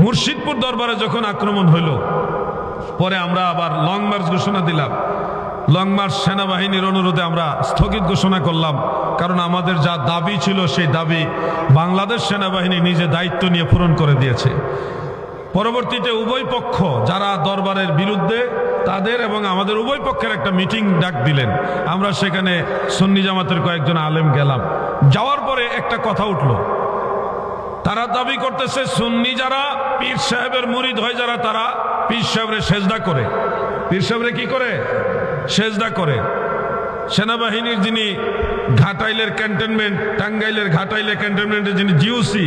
মুর্শিদপুর দরবারে যখন আক্রমণ হইল, পরে আমরা আবার লং মার্চ ঘোষণা দিলাম। লং মার্চ সেনাবাহিনীর অনুরোধে আমরা স্থগিত ঘোষণা করলাম, কারণ আমাদের যা দাবি ছিল সেই দাবি বাংলাদেশ সেনাবাহিনী নিজে দায়িত্ব নিয়ে পূরণ করে দিয়েছে। পরবর্তীতে উভয় পক্ষ যারা দরবারের বিরুদ্ধে, তাদের এবং আমাদের উভয় পক্ষের একটা মিটিং ডাক দিলেন। আমরা সেখানে সুন্নি জামাতের কয়েকজন আলেম গেলাম। যাওয়ার পরে একটা কথা উঠল, তারা দাবি করতেছে সুন্নি যারা পীর সাহেবের মুরিদ হয় যারা, তারা পীর সাহেবের সেজদা করে। পীর সাহেবের কি করে? সেজদা করে। সেনাবাহিনীর যিনি ঘাটাইলের ক্যান্টনমেন্ট, টাঙ্গাইলের ঘাটাইলের ক্যান্টনমেন্টের যিনি জিওসি,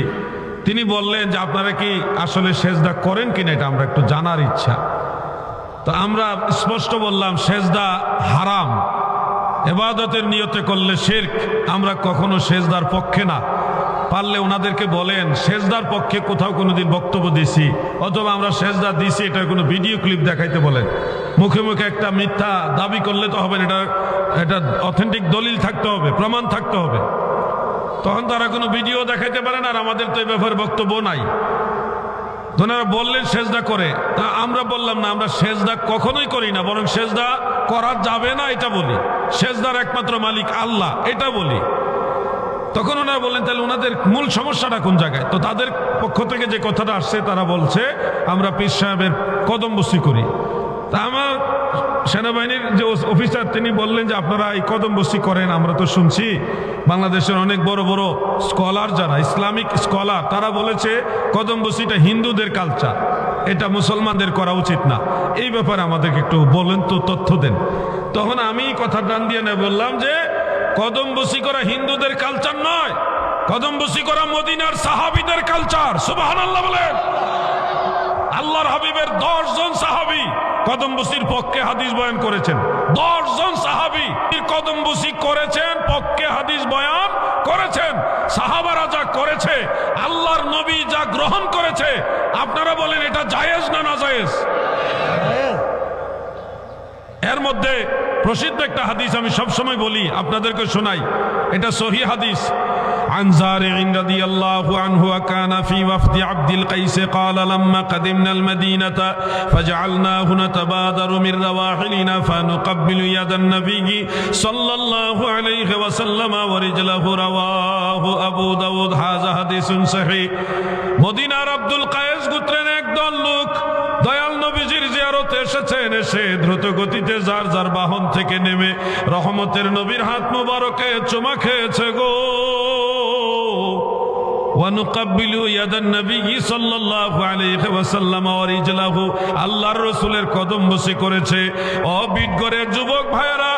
তিনি বললেন যে আপনারা কি আসলে সেজদা করেন কিনা, এটা আমরা একটু জানার ইচ্ছা। তো আমরা স্পষ্ট বললাম সেজদা হারাম, ইবাদতের নিয়তে করলে শিরক, আমরা কখনো সেজদার পক্ষে না। পারলে ওনাদেরকে বলেন সেজদার পক্ষে কোথাও কোনোদিন বক্তব্য দিছি অথবা আমরা সেজদা দিছি এটার কোনো ভিডিও ক্লিপ দেখাইতে বলেন। মুখে মুখে একটা মিথ্যা দাবি করলে তো হবে না, এটা অথেন্টিক দলিল থাকতে হবে, প্রমাণ থাকতে হবে। তখন তারা কোনো ভিডিও দেখাইতে পারে না, আর আমাদের তো এই ব্যাপারে বক্তব্য নাই। ওনারা বললেন সেজদা করে, তা আমরা বললাম না, আমরা সেজদা কখনোই করি না, বরং সেজদা করা যাবে না এটা বলি। সেজদার একমাত্র মালিক আল্লাহ এটা বলি। তখন ওনারা বললেন তাহলে ওনাদের মূল সমস্যাটা কোন জায়গায়? তো তাদের পক্ষ থেকে যে কথাটা আসছে, তারা বলছে আমরা পীর সাহেবের কদমবুসি করি। তা আমার সেনাবাহিনীর যে অফিসার, তিনি বললেন যে আপনারা এই কদমবুসি করেন, আমরা তো শুনছি বাংলাদেশের অনেক বড় বড় স্কলার যারা ইসলামিক স্কলার, তারা বলেছে কদমবুসিটা হিন্দুদের কালচার, এটা মুসলমানদের করা উচিত না। এই ব্যাপারে আমাদেরকে একটু বলেন তো, তথ্য দেন। তখন আমি কথা টান দিয়ে বললাম যে কদমবুসি করা হিন্দুদের কালচার নয়, কদমবুসি করা মদিনার সাহাবীদের কালচার। সুবহানাল্লাহ বলেন। আল্লাহর হাবিবের 10 জন সাহাবী কদমবুসির পক্ষে হাদিস বয়ান করেছেন। 10 জন সাহাবী কদমবুসি করেছেন, পক্ষে হাদিস বয়ান করেছেন। সাহাবারা যা করেছে, আল্লাহর নবী যা গ্রহণ করেছে, আপনারা বলেন এটা জায়েজ না নাজায়েজ? এর মধ্যে প্রসিদ্ধ একটা হাদিস আমি সবসময় বলি, আপনাদেরকে শোনাই, এটা সহিহ হাদিস। عن زارع رضي الله عنه وكان في وفد عبد القيس قال لما قدمنا المدينة فجعلناه نتبادر من رواحلنا فنقبل يد النبي صلى الله عليه وسلم ورجله رواه أبو داود هذا حديث صحيح। মদিনার আব্দুল কায়েস গোত্রের একদল লোক দয়াল নবীজির জিয়ারতে এসেছেন। এসে দ্রুত গতিতে যার যার বাহন থেকে নেমে রহমতের নবীর হাত মোবারকে চুমা খেয়েছে গো। ওয়ানুকাব্বিলু ইয়াদান নবী সাল্লাল্লাহু আলাইহি ওয়াসাল্লাম ওয়া রিজলাহু, আল্লাহর রাসূলের কদমবুসি করেছে। ও বিটগড়ের যুবক ভাইয়েরা,